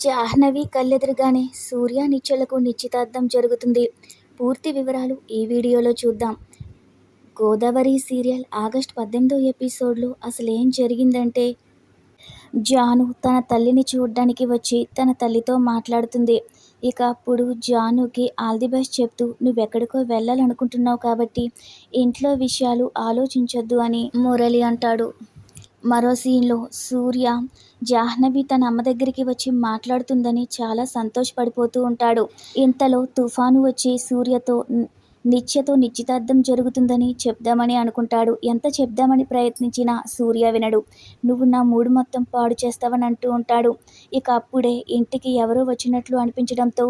జాహ్నవి కళ్ళెదురుగానే సూర్య, నిత్యలకు నిశ్చితార్థం జరుగుతుంది. పూర్తి వివరాలు ఈ వీడియోలో చూద్దాం. గోదావరి సీరియల్ ఆగస్టు 18వ ఎపిసోడ్లో అసలేం జరిగిందంటే, జాను తన తల్లిని చూడ్డానికి వచ్చి తన తల్లితో మాట్లాడుతుంది. ఇక అప్పుడు జానుకి ఆల్ ది బెస్ట్ చెప్తూ, నువ్వెక్కడికో వెళ్ళాలనుకుంటున్నావు కాబట్టి ఇంట్లో విషయాలు ఆలోచించొద్దు అని మురళి అంటాడు. మరో సీన్లో సూర్య జాహ్నవి తన అమ్మ దగ్గరికి వచ్చి మాట్లాడుతుందని చాలా సంతోషపడిపోతూ ఉంటాడు. ఇంతలో తుఫాను వచ్చి సూర్యతో నిత్యతో నిశ్చితార్థం జరుగుతుందని చెప్దామని అనుకుంటాడు. ఎంత చెప్దామని ప్రయత్నించినా సూర్య వినడు. నువ్వు నా మూడు మొత్తం పాడు చేస్తావని అంటూ ఉంటాడు. ఇక అప్పుడే ఇంటికి ఎవరో వచ్చినట్లు అనిపించడంతో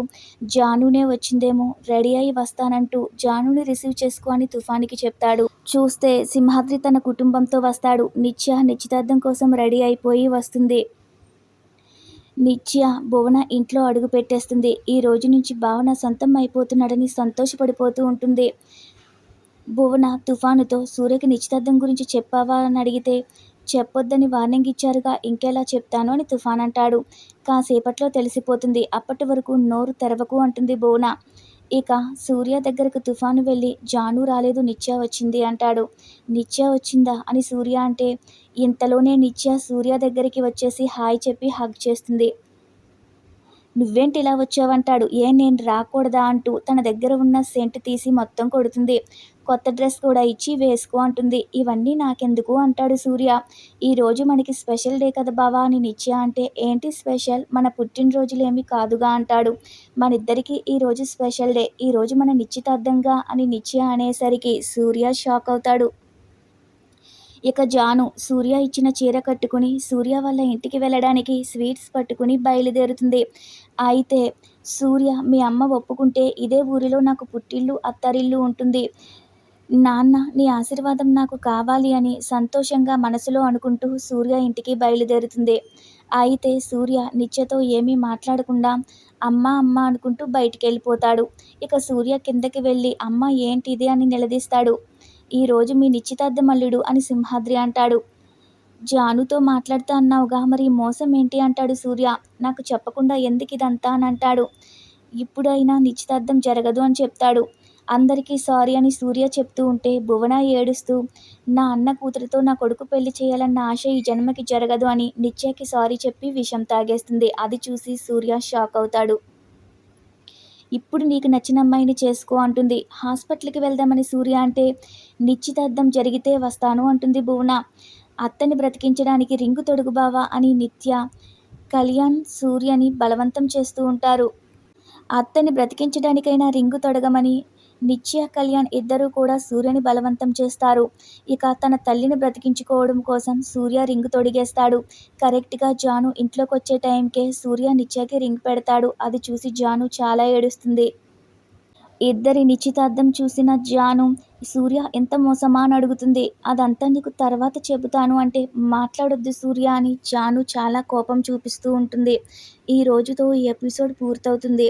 జానునే వచ్చిందేమో, రెడీ అయి వస్తానంటూ జానుని రిసీవ్ చేసుకో అని తుఫానికి చెప్తాడు. చూస్తే సింహాద్రి తన కుటుంబంతో వస్తాడు. నిత్య నిశ్చితార్థం కోసం రెడీ అయిపోయి వస్తుంది. నిత్య భువన ఇంట్లో అడుగు పెట్టేస్తుంది. ఈ రోజు నుంచి భావన సొంతం అయిపోతున్నాడని సంతోషపడిపోతూ ఉంటుంది. భువన తుఫానుతో సూర్యకి నిశ్చితార్థం గురించి చెప్పావా అని అడిగితే, చెప్పొద్దని వార్నింగ్ ఇచ్చారుగా, ఇంకెలా చెప్తాను అని తుఫాన్ అంటాడు. కాసేపట్లో తెలిసిపోతుంది, అప్పటి వరకు నోరు తెరవకు అంటుంది భువన. ఇక సూర్య దగ్గరకు తుఫాను వెళ్ళి, జాను రాలేదు, నిత్య వచ్చింది అంటాడు. నిత్య వచ్చిందా అని సూర్య అంటే, ఇంతలోనే నిత్య సూర్య దగ్గరికి వచ్చేసి హాయ్ చెప్పి హగ్ చేస్తుంది. నువ్వేంటి ఇలా వచ్చావంటాడు. నేను రాకూడదా అంటూ తన దగ్గర ఉన్న సెంట్ తీసి మొత్తం కొడుతుంది. కొత్త డ్రెస్ కూడా ఇచ్చి వేసుకో అంటుంది. ఇవన్నీ నాకెందుకు అంటాడు సూర్య. ఈరోజు మనకి స్పెషల్ డే కదా బావా అని నిత్య అంటే, ఏంటి స్పెషల్, మన పుట్టినరోజులేమీ కాదుగా అంటాడు. మనిద్దరికీ ఈరోజు స్పెషల్ డే, ఈరోజు మన నిశ్చితార్థంగా అని నిత్య అనేసరికి సూర్య షాక్ అవుతాడు. ఇక జాను సూర్య ఇచ్చిన చీర కట్టుకుని సూర్య వాళ్ళ ఇంటికి వెళ్ళడానికి స్వీట్స్ పట్టుకుని బయలుదేరుతుంది. అయితే సూర్య, మీ అమ్మ ఒప్పుకుంటే ఇదే ఊరిలో నాకు పుట్టిల్లు అత్తారిల్లు ఉంటుంది. నాన్న నీ ఆశీర్వాదం నాకు కావాలి అని సంతోషంగా మనసులో అనుకుంటూ సూర్య ఇంటికి బయలుదేరుతుంది. అయితే సూర్య నిత్యతో ఏమీ మాట్లాడకుండా అమ్మ అమ్మ అనుకుంటూ బయటికి వెళ్ళిపోతాడు. ఇక సూర్య కిందకి వెళ్ళి, అమ్మ ఏంటిది అని నిలదీస్తాడు. ఈరోజు మీ నిశ్చితార్థం అల్లుడు అని సింహాద్రి అంటాడు. జానుతో మాట్లాడుతా అన్నావుగా, మరి మోసం ఏంటి అంటాడు సూర్య. నాకు చెప్పకుండా ఎందుకు ఇదంతా అని అంటాడు. ఇప్పుడైనా నిశ్చితార్థం జరగదు అని చెప్తాడు. అందరికీ సారీ అని సూర్య చెప్తూ ఉంటే భువన ఏడుస్తూ, నా అన్న కూతురితో నా కొడుకు పెళ్లి చేయాలన్న ఆశ ఈ జన్మకి జరగదు అని నిత్యకి సారీ చెప్పి విషం తాగేస్తుంది. అది చూసి సూర్య షాక్ అవుతాడు. ఇప్పుడు నీకు నచ్చిన అమ్మాయిని చేసుకో అంటుంది. హాస్పిటల్కి వెళ్దామని సూర్య అంటే, నిశ్చితార్థం జరిగితే వస్తాను అంటుంది భువన. అత్తని బ్రతికించడానికి రింగు తొడుగు బావా అని నిత్య, కళ్యాణ్ సూర్యని బలవంతం చేస్తూ ఉంటారు. అత్తని బ్రతికించడానికైనా రింగు తొడగమని నిత్య, కళ్యాణ్ ఇద్దరూ కూడా సూర్యని బలవంతం చేస్తారు. ఇక తన తల్లిని బ్రతికించుకోవడం కోసం సూర్య రింగు తొడిగేస్తాడు. కరెక్ట్గా జాను ఇంట్లోకి వచ్చే టైంకే సూర్య నిత్యకి రింగ్ పెడతాడు. అది చూసి జాను చాలా ఏడుస్తుంది. ఇద్దరి నిశ్చితార్థం చూసిన జాను, సూర్య ఎంత మోసమా అని అడుగుతుంది. అదంతా నీకు తర్వాత చెబుతాను అంటే, మాట్లాడొద్దు సూర్య అని జాను చాలా కోపం చూపిస్తూ ఉంటుంది. ఈ రోజుతో ఈ ఎపిసోడ్ పూర్తవుతుంది.